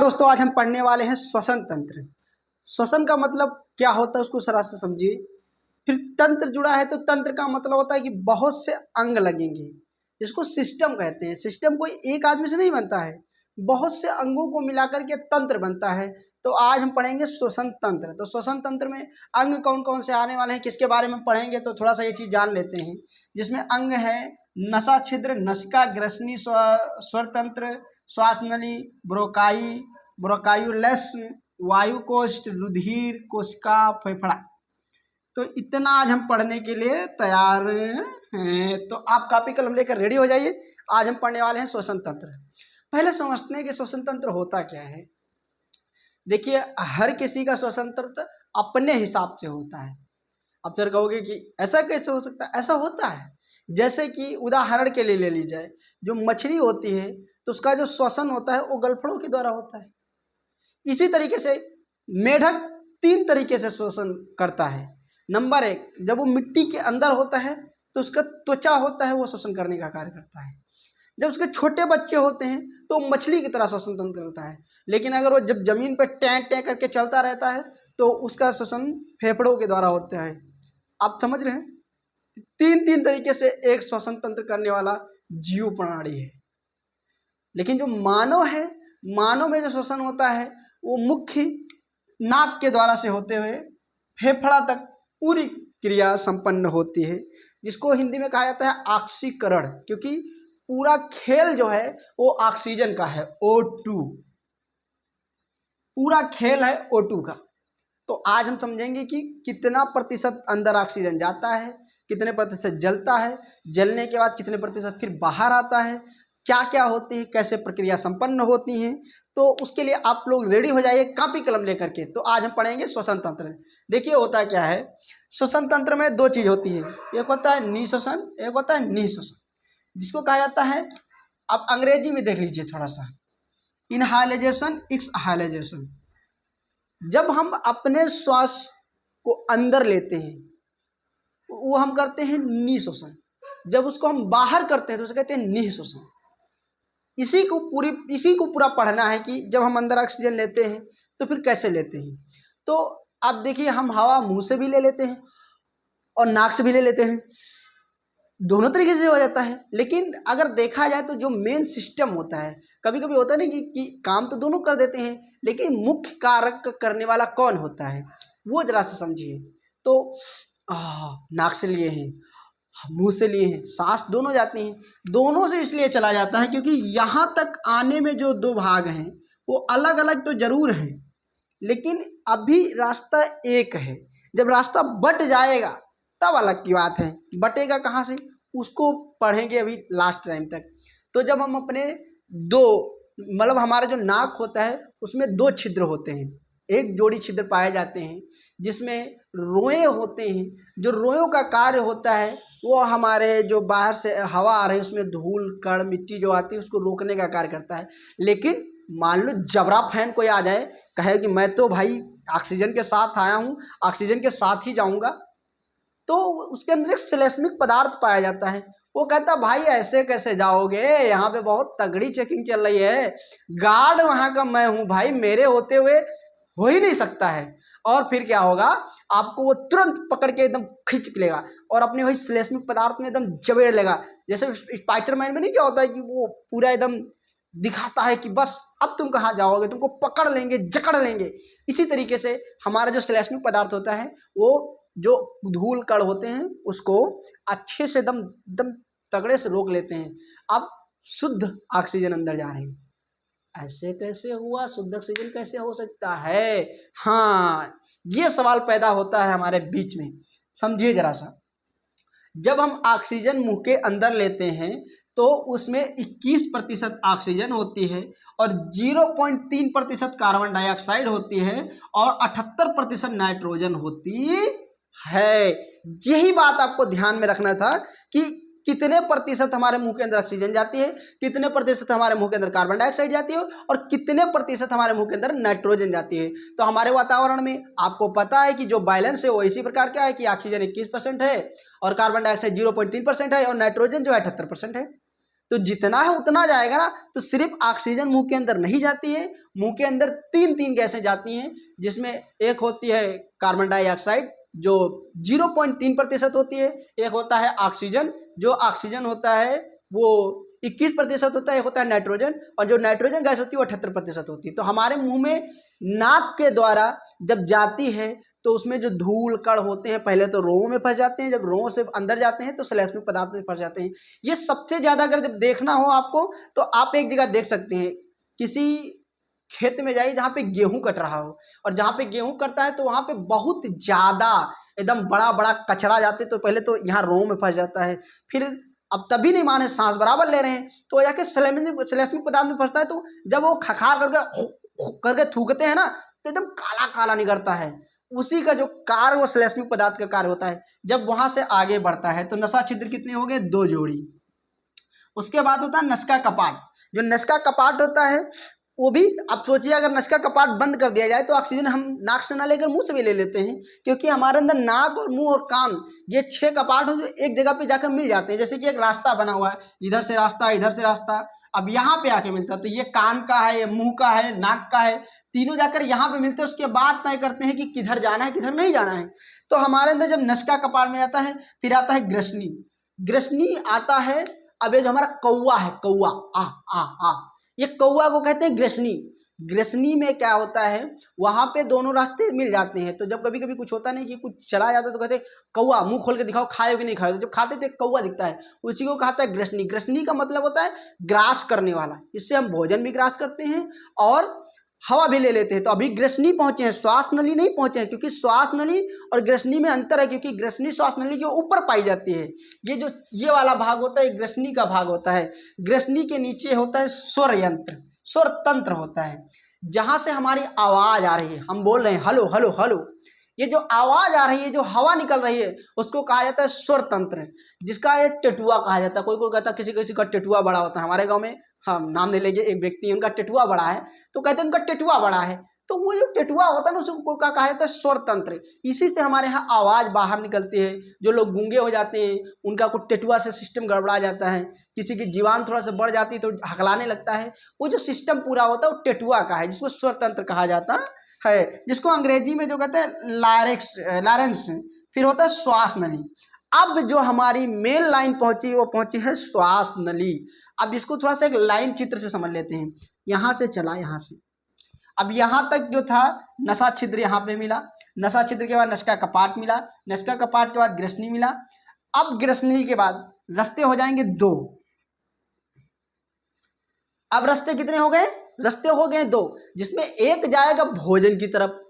दोस्तों आज हम पढ़ने वाले हैं श्वसन तंत्र। श्वसन का मतलब क्या होता है उसको जरा से समझिए। फिर तंत्र जुड़ा है तो तंत्र का मतलब होता है कि बहुत से अंग लगेंगे, इसको सिस्टम कहते हैं। सिस्टम कोई एक आदमी से नहीं बनता है, बहुत से अंगों को मिलाकर के तंत्र बनता है। तो आज हम पढ़ेंगे श्वसन तंत्र। तो श्वसन तंत्र में अंग कौन कौन से आने वाले हैं, किसके बारे में पढ़ेंगे, तो थोड़ा सा ये चीज़ जान लेते हैं। जिसमें अंग है नसा छिद्र, नसिका, ग्रसनी, स्वर तंत्र, श्वास नली, ब्रोकायुलस, वायुकोष्ठ, रुधिर, कोशिका, फेफड़ा। तो इतना आज हम पढ़ने के लिए तैयार हैं। तो आप कॉपी कलम लेकर रेडी हो जाइए। आज हम पढ़ने वाले हैं श्वसन तंत्र। पहले समझते हैं कि श्वसन तंत्र होता क्या है। देखिए, हर किसी का श्वसन तंत्र अपने हिसाब से होता है। अब फिर कहोगे कि ऐसा कैसे हो सकता है? ऐसा होता है। जैसे कि उदाहरण के लिए ले ली जाए, जो मछली होती है तो उसका जो श्वसन होता है वो गलफड़ों के द्वारा होता है। इसी तरीके से मेढक 3 तरीके से श्वसन करता है। नंबर 1, जब वो मिट्टी के अंदर होता है तो उसका त्वचा होता है, वो श्वसन करने का कार्य करता है। जब उसके छोटे बच्चे होते हैं तो मछली की तरह श्वसन तंत्र करता है। लेकिन अगर वो जब जमीन पर टैं टैं करके चलता रहता है तो उसका श्वसन फेफड़ों के द्वारा होता है। आप समझ रहे हैं? 3 तरीके से एक श्वसन तंत्र करने वाला जीव प्रणाली है। लेकिन जो मानव है, मानव में जो श्वसन होता है वो मुख्य नाक के द्वारा से होते हुए फेफड़ा तक पूरी क्रिया संपन्न होती है, जिसको हिंदी में कहा जाता है ऑक्सीकरण। क्योंकि पूरा खेल जो है वो ऑक्सीजन का है, O2। पूरा खेल है O2 का। तो आज हम समझेंगे कि कितना प्रतिशत अंदर ऑक्सीजन जाता है, कितने प्रतिशत जलता है, जलने के बाद कितने प्रतिशत फिर बाहर आता है, क्या क्या होती है, कैसे प्रक्रिया संपन्न होती हैं। तो उसके लिए आप लोग रेडी हो जाइए कॉपी कलम लेकर के। तो आज हम पढ़ेंगे श्वसन तंत्र। देखिए होता क्या है, श्वसन तंत्र में 2 चीज़ होती है, एक होता है निःश्वसन, एक होता है निःश्वसन, जिसको कहा जाता है, आप अंग्रेजी में देख लीजिए थोड़ा सा, इनहालेजेशन, एक्सहालेजेशन। जब हम अपने श्वास को अंदर लेते हैं वो हम करते हैं निःश्वसन, जब उसको हम बाहर करते हैं तो उसे कहते हैं निःश्वसन। इसी को पूरा पढ़ना है कि जब हम अंदर ऑक्सीजन लेते हैं तो फिर कैसे लेते हैं। तो आप देखिए, हम हवा मुंह से भी ले लेते हैं और नाक से भी ले लेते हैं, दोनों तरीके से हो जाता है। लेकिन अगर देखा जाए तो जो मेन सिस्टम होता है, कभी कभी होता है ना कि काम तो दोनों कर देते हैं, लेकिन मुख्य कारक करने वाला कौन होता है वो जरा से समझिए। तो नाक से लिए हैं, मुंह से लिए हैं, सांस दोनों जाती हैं। दोनों से इसलिए चला जाता है क्योंकि यहाँ तक आने में जो 2 भाग हैं वो अलग अलग तो जरूर हैं, लेकिन अभी रास्ता एक है। जब रास्ता बट जाएगा तब अलग की बात है। बटेगा कहाँ से उसको पढ़ेंगे अभी लास्ट टाइम तक। तो जब हम अपने 2 मतलब हमारा जो नाक होता है उसमें 2 छिद्र होते हैं, एक जोड़ी छिद्र पाए जाते हैं जिसमें रोए होते हैं। जो रोयों का कार्य होता है वो हमारे जो बाहर से हवा आ रही है उसमें धूल कण मिट्टी जो आती है उसको रोकने का कार्य करता है। लेकिन मान लो जबरा फैन कोई आ जाए, कहे कि मैं तो भाई ऑक्सीजन के साथ आया हूँ, ऑक्सीजन के साथ ही जाऊँगा, तो उसके अंदर एक श्लेष्मिक पदार्थ पाया जाता है। वो कहता भाई ऐसे कैसे जाओगे, यहाँ पे बहुत तगड़ी चेकिंग चल रही है, गार्ड वहाँ का मैं हूँ भाई, मेरे होते हुए हो ही नहीं सकता है। और फिर क्या होगा, आपको वो तुरंत पकड़ के एकदम खींच लेगा और अपने वही श्लेष्मिक पदार्थ में एकदम जबेड़ लेगा। जैसे स्पाइडरमैन में नहीं क्या होता है कि वो पूरा एकदम दिखाता है कि बस अब तुम कहाँ जाओगे, तुमको पकड़ लेंगे, जकड़ लेंगे। इसी तरीके से हमारा जो श्लेष्मिक पदार्थ होता है वो जो धूल कण होते हैं उसको अच्छे से एकदम तगड़े से रोक लेते हैं। अब शुद्ध ऑक्सीजन अंदर जा रही है। ऐसे कैसे हुआ, शुद्ध ऑक्सीजन कैसे हो सकता है? हाँ, ये सवाल पैदा होता है हमारे बीच में। समझिए जरा सा, जब हम ऑक्सीजन मुंह के अंदर लेते हैं तो उसमें 21% ऑक्सीजन होती है और 0.3% कार्बन डाइऑक्साइड होती है और 78% नाइट्रोजन होती है। यही बात आपको ध्यान में रखना था कि कितने प्रतिशत हमारे मुंह के अंदर ऑक्सीजन जाती है, कितने प्रतिशत हमारे मुंह के अंदर कार्बन डाइऑक्साइड जाती है और कितने प्रतिशत हमारे मुंह के अंदर नाइट्रोजन जाती है। तो हमारे वातावरण में आपको पता है कि जो बैलेंस है वो इसी प्रकार क्या है कि ऑक्सीजन 21% है और कार्बन डाइऑक्साइड 0.3% है और नाइट्रोजन जो है 78% है। तो जितना है उतना जाएगा ना। तो सिर्फ ऑक्सीजन मुंह के अंदर नहीं जाती है, मुंह के अंदर तीन गैसें जाती हैं, जिसमें एक होती है कार्बन डाइऑक्साइड जो 0.3% होती है, एक होता है ऑक्सीजन, जो ऑक्सीजन होता है वो 21% होता है, एक होता है नाइट्रोजन, और जो नाइट्रोजन गैस होती है वो 78% होती है। तो हमारे मुंह में नाक के द्वारा जब जाती है तो उसमें जो धूल कण होते हैं पहले तो रोंों में फंस जाते हैं, जब रोंों से अंदर जाते हैं तो श्लेष्मिक पदार्थ में फंस जाते हैं। ये सबसे ज़्यादा अगर जब देखना हो आपको तो आप एक जगह देख सकते हैं, किसी खेत में जाइए जहाँ पे गेहूं कट रहा हो, और जहाँ पे गेहूं कटता है तो वहाँ पे बहुत ज़्यादा एकदम बड़ा बड़ा कचरा जाते, तो पहले तो यहाँ रोंों में फंस जाता है, फिर अब तभी नहीं माने सांस बराबर ले रहे हैं तो जाके श्लेष्मिक पदार्थ में फंसता है। तो जब वो खखार करके थूकते हैं ना तो एकदम काला काला निकलता है, उसी का जो कार्य वो श्लेष्मिक पदार्थ का कार्य होता है। जब वहां से आगे बढ़ता है तो नसा छिद्र कितने हो गए, 2 जोड़ी। उसके बाद होता है नसका कपाट। जो नसका कपाट होता है वो भी, आप सोचिए अगर नसका कपाट बंद कर दिया जाए तो ऑक्सीजन हम नाक से ना लेकर मुंह से भी ले लेते हैं, क्योंकि हमारे अंदर नाक और मुंह और कान ये 6 कपाट हो जो एक जगह पे जाकर मिल जाते हैं। जैसे कि एक रास्ता बना हुआ है, इधर से रास्ता इधर से रास्ता, अब यहाँ पे आके मिलता है, तो ये कान का है, ये मुंह का है, नाक का है, तीनों जाकर यहाँ पे मिलते हैं। उसके बाद तय करते हैं कि किधर जाना है किधर नहीं जाना है। तो हमारे अंदर जब नसका कपाट में आता है, फिर आता है ग्रसनी। ग्रसनी आता है, अब ये जो हमारा कौवा है, कौवा आ, ये कौवा को कहते हैं ग्रसनी। ग्रसनी में क्या होता है, वहां पे दोनों रास्ते मिल जाते हैं। तो जब कभी कभी कुछ होता नहीं कि कुछ चला जाता है तो कहते हैं कौवा मुंह खोल के दिखाओ खाए कि नहीं खाए, तो जब खाते तो एक कौवा दिखता है, उसी को कहता है ग्रसनी। ग्रसनी का मतलब होता है ग्रास करने वाला, इससे हम भोजन भी ग्रास करते हैं और हवा भी ले लेते हैं। तो अभी ग्रसनी पहुंचे हैं, श्वास नली नहीं पहुंचे हैं, क्योंकि श्वास नली और ग्रसनी में अंतर है, क्योंकि ग्रसनी श्वास नली के ऊपर पाई जाती है। ये जो ये वाला भाग होता है ग्रसनी का भाग होता है। ग्रसनी के नीचे होता है स्वर यंत्र, स्वर तंत्र होता है, जहां से हमारी आवाज आ रही है, हम बोल रहे हैं हलो हलो हलो, ये जो आवाज आ रही है, जो हवा निकल रही है, उसको कहा जाता है स्वर तंत्र, जिसका ये टेटुआ कहा जाता है। कोई कोई कहता है किसी किसी का टेटुआ बड़ा होता है। हमारे गांव में हम नाम ले लेंगे, एक व्यक्ति है उनका टेटुआ बड़ा है, तो कहते हैं उनका टेटुआ बड़ा है। तो वो जो टेटुआ होता है ना उसको कहा जाता है स्वर तंत्र। इसी से हमारे यहाँ आवाज बाहर निकलती है। जो लोग गूंगे हो जाते हैं उनका कुछ टेटुआ से सिस्टम गड़बड़ा जाता है, किसी की जीवान थोड़ा सा बढ़ जाती है तो हकलाने लगता है, वो जो सिस्टम पूरा होता है वो टेटुआ का है, जिसको स्वर तंत्र कहा जाता है, जिसको अंग्रेजी में जो कहते हैं लारेंक्स। फिर होता है श्वास नली। अब जो हमारी मेन लाइन पहुंची वो पहुंची है श्वास नली। अब इसको थोड़ा सा एक लाइन चित्र से समझ लेते हैं। यहां से चला, यहां से, अब यहां तक जो था नसा छिद्र यहाँ पे मिला, नसा छिद्र के बाद नसका कपाट मिला, नसका कपाट के बाद ग्रसनी मिला। अब ग्रसनी के बाद रास्ते हो जाएंगे 2। अब रास्ते कितने हो गए, रास्ते हो गए 2, जिसमें एक जाएगा भोजन की तरफ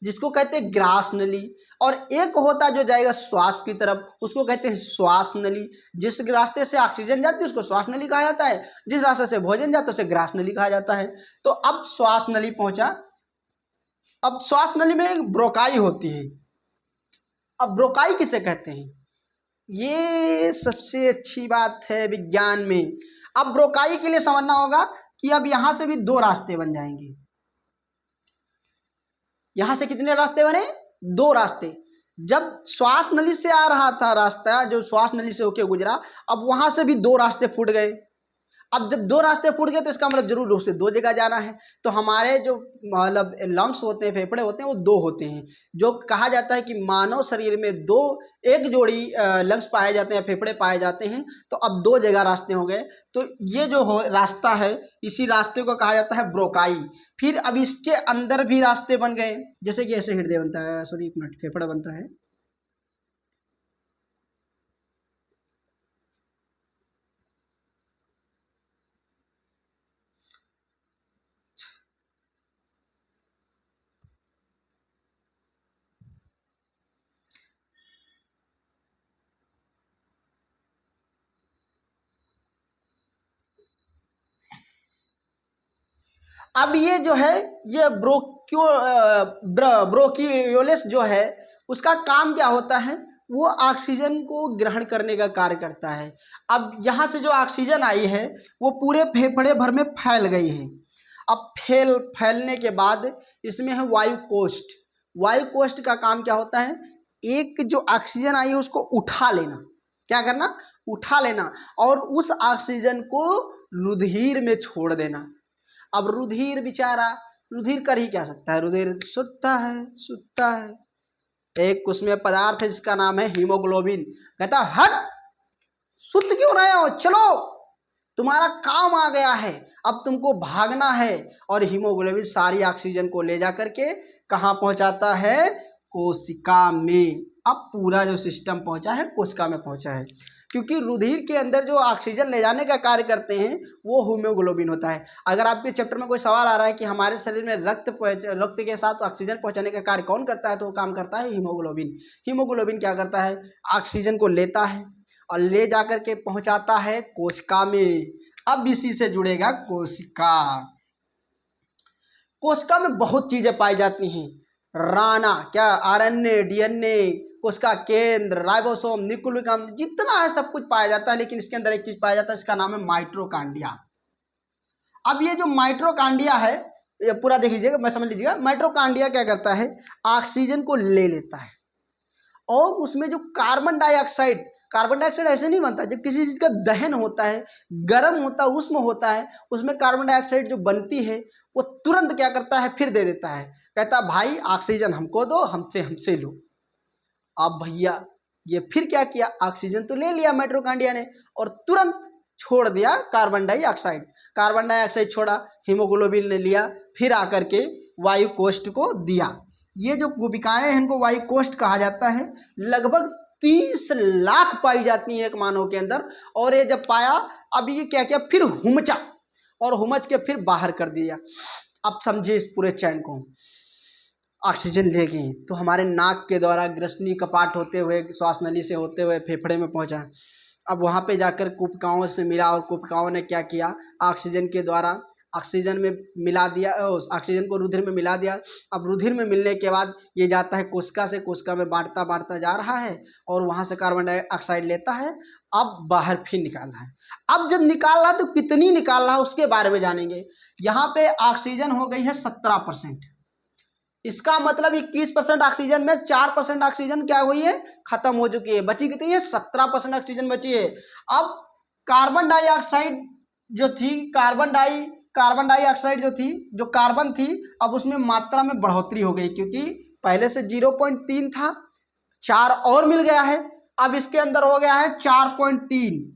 जिसको कहते हैं ग्रास नली, और एक होता जो जाएगा श्वास की तरफ उसको कहते हैं श्वास नली। जिस रास्ते से ऑक्सीजन जाती है उसको श्वास नली कहा जाता है, जिस रास्ते से भोजन जाता है उसे ग्रास नली कहा जाता है। तो अब श्वास नली पहुंचा। अब श्वास नली में एक ब्रोकाई होती है। अब ब्रोकाई किसे कहते हैं, ये सबसे अच्छी बात है विज्ञान में। अब ब्रोकाई के लिए समझना होगा कि अब यहां से भी 2 रास्ते बन जाएंगे। यहां से कितने रास्ते बने, 2 रास्ते। जब श्वास नली से आ रहा था रास्ता, जो श्वास नली से होके गुजरा, अब वहां से भी 2 रास्ते फूट गए। अब जब 2 रास्ते फूट गए तो इसका मतलब जरूर रूप से 2 जगह जाना है। तो हमारे जो मतलब लंग्स होते हैं, फेफड़े होते हैं, वो 2 होते हैं। जो कहा जाता है कि मानव शरीर में एक जोड़ी लंग्स पाए जाते हैं, फेफड़े पाए जाते हैं। तो अब 2 जगह रास्ते हो गए। तो ये जो रास्ता है, इसी रास्ते को कहा जाता है ब्रोकाई। फिर अब इसके अंदर भी रास्ते बन गए, जैसे कि ऐसे हृदय बनता है, सॉरी 1 मिनट, फेफड़ा बनता है। अब ये जो है, ये ब्रोकियोलिस जो है, उसका काम क्या होता है, वो ऑक्सीजन को ग्रहण करने का कार्य करता है। अब यहाँ से जो ऑक्सीजन आई है वो पूरे फेफड़े भर में फैल गई है। अब फैलने के बाद इसमें है वायु कोष्ठ। वायु कोष्ठ का काम क्या होता है, एक जो ऑक्सीजन आई है उसको उठा लेना, क्या करना, उठा लेना और उस ऑक्सीजन को रुधिर में छोड़ देना। अब रुधिर बेचारा, रुधिर कर ही क्या सकता है, रुधिर सुतता है। एक उसमें पदार्थ है जिसका नाम है हीमोग्लोबिन, कहता हट, सुत क्यों रहे हो, चलो तुम्हारा काम आ गया है, अब तुमको भागना है। और हीमोग्लोबिन सारी ऑक्सीजन को ले जा करके कहाँ पहुंचाता है, कोशिका में। अब पूरा जो सिस्टम पहुंचा है कोशिका में पहुंचा है, क्योंकि रुधिर के अंदर जो ऑक्सीजन ले जाने का कार्य करते हैं वो हीमोग्लोबिन होता है। अगर आपके चैप्टर में कोई सवाल आ रहा है कि हमारे शरीर में रक्त के साथ ऑक्सीजन पहुंचाने का कार्य कौन करता है, तो वो काम करता है हीमोग्लोबिन। हीमोग्लोबिन क्या करता है, ऑक्सीजन को लेता है और ले जाकर के पहुंचाता है कोशिका में। अब इसी से जुड़ेगा कोशिका। कोशिका में बहुत चीजें पाई जाती हैं, राना क्या, आरएनए, डीएनए, कोशिका केंद्र, राइबोसोम, न्यूक्लिक एसिड, जितना है सब कुछ पाया जाता है। लेकिन इसके अंदर एक चीज पाया जाता है, इसका नाम है माइटोकॉन्ड्रिया। अब ये जो माइटोकॉन्ड्रिया है, ये पूरा देख लीजिएगा, मैं समझ लीजिएगा। माइटोकॉन्ड्रिया क्या करता है, ऑक्सीजन को ले लेता है और उसमें जो कार्बन डाइऑक्साइड ऐसे नहीं बनता, जब किसी चीज का दहन होता है, गर्म होता है, उष्म होता है, उसमें कार्बन डाइऑक्साइड जो बनती है वो तुरंत क्या करता है, फिर दे देता है, कहता भाई ऑक्सीजन हमको दो, हमसे लो। अब भैया ये फिर क्या किया, ऑक्सीजन तो ले लिया माइटोकॉन्ड्रिया ने और तुरंत छोड़ दिया कार्बन डाइऑक्साइड छोड़ा, हीमोग्लोबिन ने लिया, फिर आकर के वायु कोष्ठ को दिया। ये जो गुबिकाएं हैं इनको वायु कोष्ठ कहा जाता है। लगभग 30 लाख पाई जाती हैं एक मानव के अंदर। और ये जब पाया, अब ये क्या किया, फिर हुमचा और हुमच के फिर बाहर कर दिया। अब समझिए इस पूरे चैन को, ऑक्सीजन ले गई तो हमारे नाक के द्वारा ग्रसनी कपाट होते हुए, श्वास नली से होते हुए फेफड़े में पहुंचा। अब वहां पे जाकर कुपिकाओं से मिला और कुपिकाओं ने क्या किया, ऑक्सीजन के द्वारा ऑक्सीजन में मिला दिया, ऑक्सीजन को रुधिर में मिला दिया। अब रुधिर में मिलने के बाद ये जाता है कोशिका से, कोशिका में बांटता जा रहा है और वहां से कार्बन डाइऑक्साइड लेता है। अब बाहर फिर निकाल रहा है। अब जब निकाल रहा है तो कितनी निकाल रहा है उसके बारे में जानेंगे। यहाँ पे ऑक्सीजन हो गई है 17%। इसका मतलब 21% ऑक्सीजन में 4% ऑक्सीजन क्या हुई है, खत्म हो चुकी है। बची कितनी है, 17% ऑक्सीजन बची है। अब कार्बन डाइऑक्साइड जो थी, कार्बन डाइऑक्साइड जो थी, जो कार्बन थी, अब उसमें मात्रा में बढ़ोतरी हो गई, क्योंकि पहले से 0.3 था, 4 और मिल गया है। अब इसके अंदर हो गया है 4.3।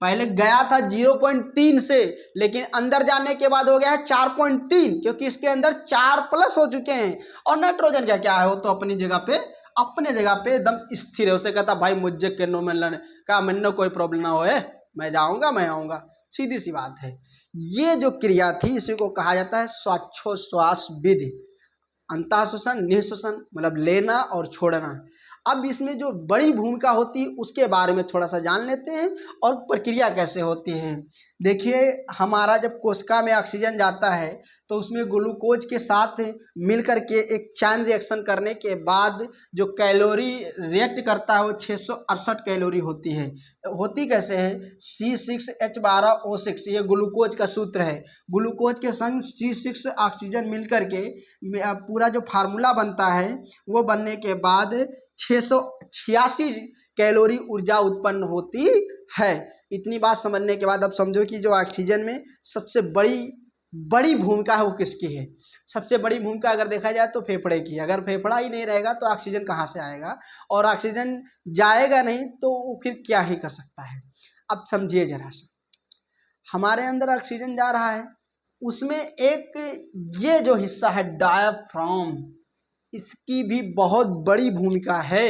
पहले गया था 0.3 से, लेकिन अंदर जाने के बाद हो गया है 4.3, क्योंकि इसके अंदर 4+ हो चुके हैं। और नाइट्रोजन क्या है, वो तो अपनी जगह पे एकदम स्थिर है। उसे कहता भाई मुझे केनो में लड़ने का, मैंने कोई प्रॉब्लम ना हो, मैं जाऊंगा, मैं आऊंगा, सीधी सी बात है। ये जो क्रिया थी इसी को कहा जाता है श्वासोच्छ्वास विधि। अंतःश्वसन, निःश्वसन मतलब लेना और छोड़ना। अब इसमें जो बड़ी भूमिका होती है उसके बारे में थोड़ा सा जान लेते हैं और प्रक्रिया कैसे होती है। देखिए, हमारा जब कोशिका में ऑक्सीजन जाता है तो उसमें ग्लूकोज के साथ मिल करके एक चैन रिएक्शन करने के बाद जो कैलोरी रिएक्ट करता है वो 668 कैलोरी होती है। होती कैसे है, C6H12O6, ये ग्लूकोज का सूत्र है। ग्लूकोज के संग C6 ऑक्सीजन मिल करके पूरा जो फार्मूला बनता है वो बनने के बाद 686 कैलोरी ऊर्जा उत्पन्न होती है। इतनी बात समझने के बाद अब समझो कि जो ऑक्सीजन में सबसे बड़ी भूमिका है वो किसकी है। सबसे बड़ी भूमिका अगर देखा जाए तो फेफड़े की। अगर फेफड़ा ही नहीं रहेगा तो ऑक्सीजन कहाँ से आएगा, और ऑक्सीजन जाएगा नहीं तो फिर क्या ही कर सकता है। अब समझिए जरा सा, हमारे अंदर ऑक्सीजन जा रहा है, उसमें एक ये जो हिस्सा है डायाफ्राम, इसकी भी बहुत बड़ी भूमिका है।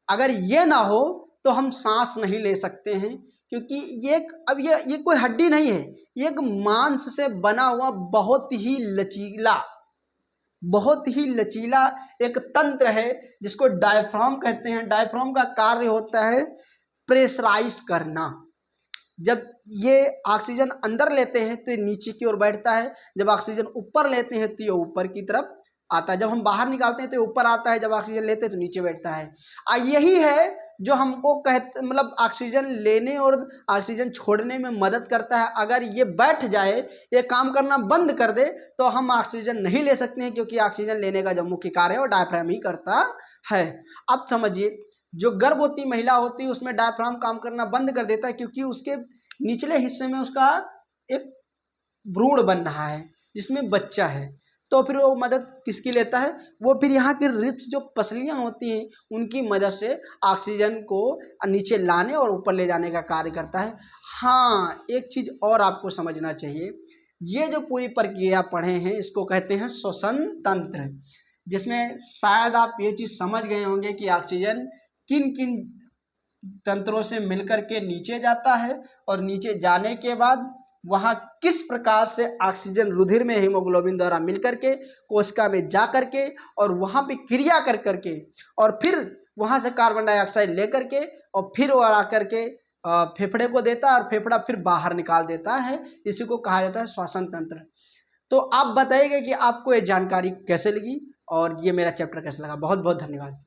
अगर ये ना हो तो हम सांस नहीं ले सकते हैं, क्योंकि ये कोई हड्डी नहीं है, ये एक मांस से बना हुआ बहुत ही लचीला एक तंत्र है जिसको डायफ्राम कहते हैं। डायफ्राम का कार्य होता है प्रेशराइज करना। जब ये ऑक्सीजन अंदर लेते हैं तो ये नीचे की ओर बैठता है, जब ऑक्सीजन ऊपर लेते हैं तो ये ऊपर की तरफ आता है, जब हम बाहर निकालते हैं तो ऊपर आता है, जब ऑक्सीजन लेते हैं तो नीचे बैठता है। यही है जो हमको मतलब ऑक्सीजन लेने और ऑक्सीजन छोड़ने में मदद करता है। अगर ये बैठ जाए, ये काम करना बंद कर दे तो हम ऑक्सीजन नहीं ले सकते हैं, क्योंकि ऑक्सीजन लेने का जो मुख्य कार्य है वो डायफ्राम ही करता है। अब समझिए, जो गर्भवती महिला होती है उसमें डायफ्राम काम करना बंद कर देता है, क्योंकि उसके निचले हिस्से में उसका एक भ्रूण बन रहा है जिसमें बच्चा है। तो फिर वो मदद किसकी लेता है, वो फिर यहाँ की रिब्स जो पसलियाँ होती हैं उनकी मदद से ऑक्सीजन को नीचे लाने और ऊपर ले जाने का कार्य करता है। हाँ, एक चीज़ और आपको समझना चाहिए, ये जो पूरी प्रक्रिया पढ़े हैं इसको कहते हैं श्वसन तंत्र, जिसमें शायद आप ये चीज़ समझ गए होंगे कि ऑक्सीजन किन किन तंत्रों से मिलकर के नीचे जाता है और नीचे जाने के बाद वहाँ किस प्रकार से ऑक्सीजन रुधिर में हीमोग्लोबिन द्वारा मिलकर के कोशिका में जा करके और वहाँ पे क्रिया कर करके और फिर वहाँ से कार्बन डाइऑक्साइड लेकर के और फिर वो आ करके फेफड़े को देता है और फेफड़ा फिर बाहर निकाल देता है। इसी को कहा जाता है श्वसन तंत्र। तो आप बताइएगा कि आपको ये जानकारी कैसे लगी और ये मेरा चैप्टर कैसा लगा। बहुत बहुत धन्यवाद।